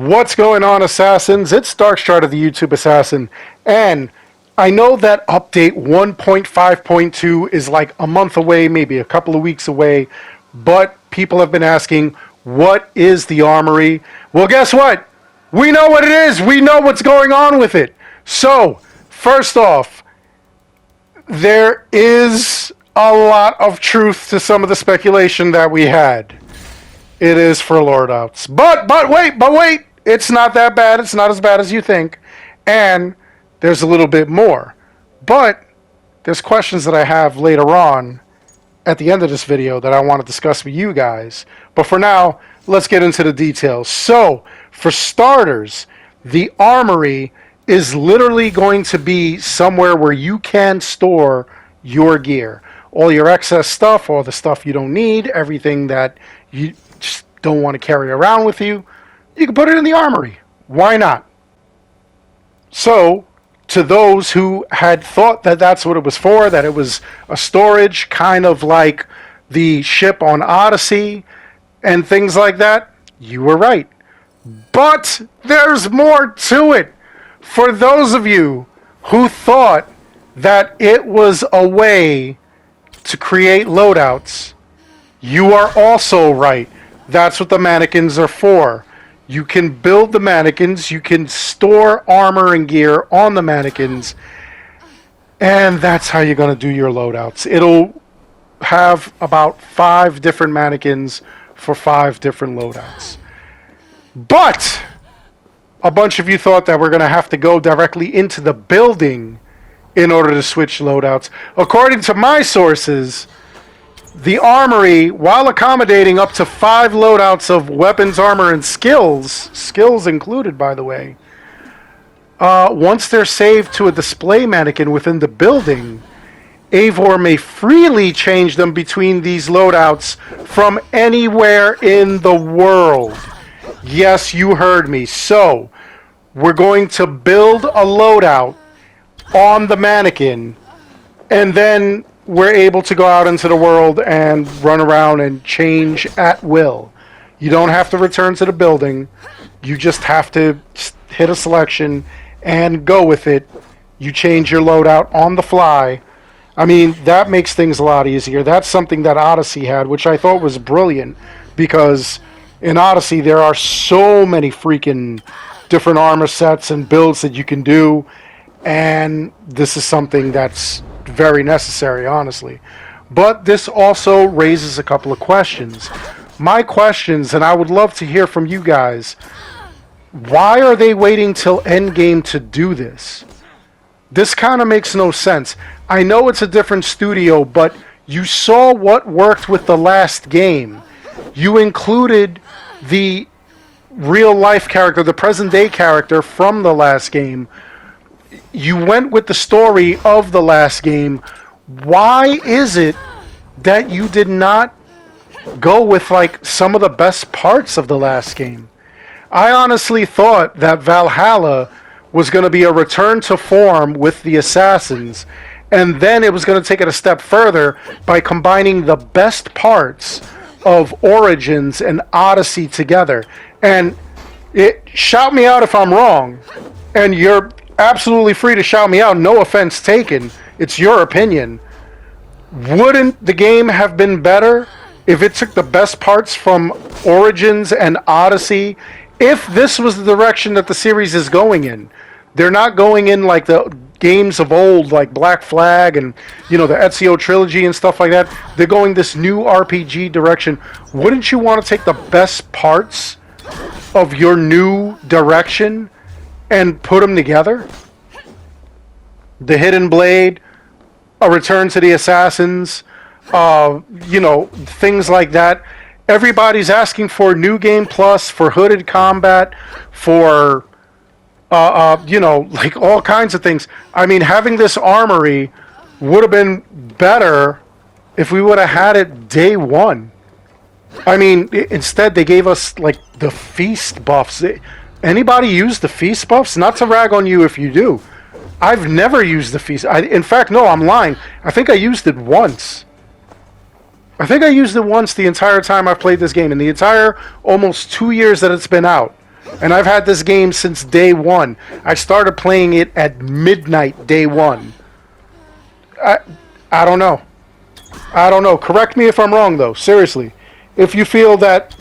What's going on, Assassins? It's Darkstride of the YouTube Assassin, and I know that update 1.5.2 is like a month away, maybe a couple of weeks away, but people have been asking, what is the Armory? Well, guess what? We know what it is. We know what's going on with it. So, first off, there is a lot of truth to some of the speculation that we had. It is for loadouts. But wait! It's not that bad. It's not as bad as you think. And there's a little bit more. But there's questions that I have later on at the end of this video that I want to discuss with you guys. But for now, let's get into the details. So, for starters, the Armory is literally going to be somewhere where you can store your gear. All your excess stuff, all the stuff you don't need, everything that you just don't want to carry around with you, you can put it in the Armory. Why not? So, to those who had thought that that's what it was for, that it was a storage, kind of like the ship on Odyssey and things like that, you were right. But there's more to it. For those of you who thought that it was a way to create loadouts, you are also right. That's what the mannequins are for. You can build the mannequins, you can store armor and gear on the mannequins, and that's how you're going to do your loadouts. It'll have about 5 different mannequins for 5 different loadouts. But a bunch of you thought that we're going to have to go directly into the building in order to switch loadouts. According to my sources, the Armory, while accommodating up to 5 loadouts of weapons, armor, and skills included, by the way, once they're saved to a display mannequin within the building, Eivor may freely change them between these loadouts from anywhere in the world. Yes, you heard me. So, we're going to build a loadout on the mannequin, and then we're able to go out into the world and run around and change at will. You don't have to return to the building. You just have to hit a selection and go with it. You change your loadout on the fly. I mean, that makes things a lot easier. That's something that Odyssey had, which I thought was brilliant, because in Odyssey there are so many freaking different armor sets and builds that you can do, and this is something that's very necessary, honestly. But this also raises a couple of questions. My questions, and I would love to hear from you guys, why are they waiting till endgame to do this? This kind of makes no sense. I know it's a different studio, but you saw what worked with the last game. You included the real life character, the present day character from the last game. You went with the story of the last game. Why is it that you did not go with like some of the best parts of the last game? I honestly thought that Valhalla was going to be a return to form with the Assassins, and then it was going to take it a step further by combining the best parts of Origins and Odyssey together. And shout me out if I'm wrong, and you're absolutely free to shout me out, no offense taken, it's your opinion. Wouldn't the game have been better if it took the best parts from Origins and Odyssey? If this was the direction that the series is going in, they're not going in like the games of old, like Black Flag and, you know, the Ezio trilogy and stuff like that. They're going this new RPG direction. Wouldn't you want to take the best parts of your new direction and put them together? The Hidden Blade, a return to the Assassins, you know, things like that. Everybody's asking for New Game Plus, for hooded combat, for, you know, like all kinds of things. I mean, having this Armory would have been better if we would have had it day one. I mean, instead they gave us, like, the feast buffs. Anybody use the feast buffs? Not to rag on you if you do. I've never used the feast. In fact, no, I'm lying. I think I used it once. I think I used it once the entire time I've played this game. In the entire almost 2 years that it's been out. And I've had this game since day one. I started playing it at midnight day one. I, I don't know. I don't know. Correct me if I'm wrong, though. Seriously. If you feel that,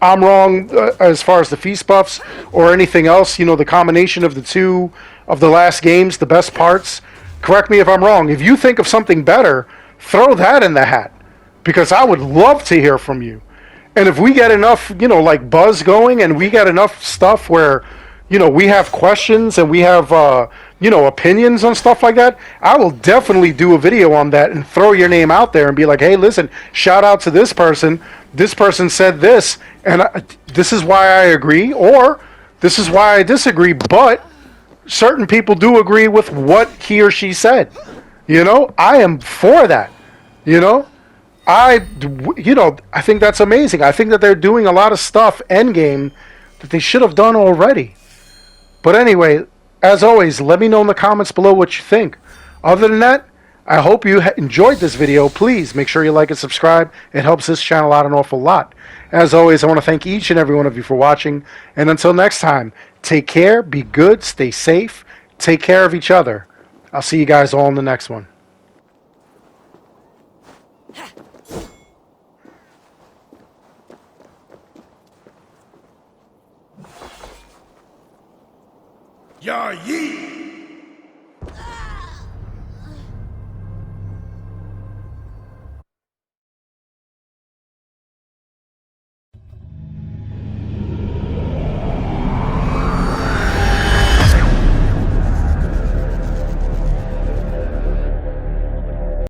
I'm wrong as far as the feast buffs or anything else, the combination of the two of the last games, the best parts, correct me if I'm wrong. If you think of something better, throw that in the hat because I would love to hear from you. And if we get enough, like buzz going and we get enough stuff where, we have questions and we have, opinions on stuff like that, I will definitely do a video on that and throw your name out there and be like, hey, listen, shout out to this person. This person said this, and this is why I agree, or this is why I disagree, but certain people do agree with what he or she said. I am for that. You know, I think that's amazing. I think that they're doing a lot of stuff endgame that they should have done already. But anyway, as always, let me know in the comments below what you think. Other than that, I hope you enjoyed this video. Please make sure you like and subscribe. It helps this channel out an awful lot. As always, I want to thank each and every one of you for watching. And until next time, take care, be good, stay safe, take care of each other. I'll see you guys all in the next one. Ya yeet!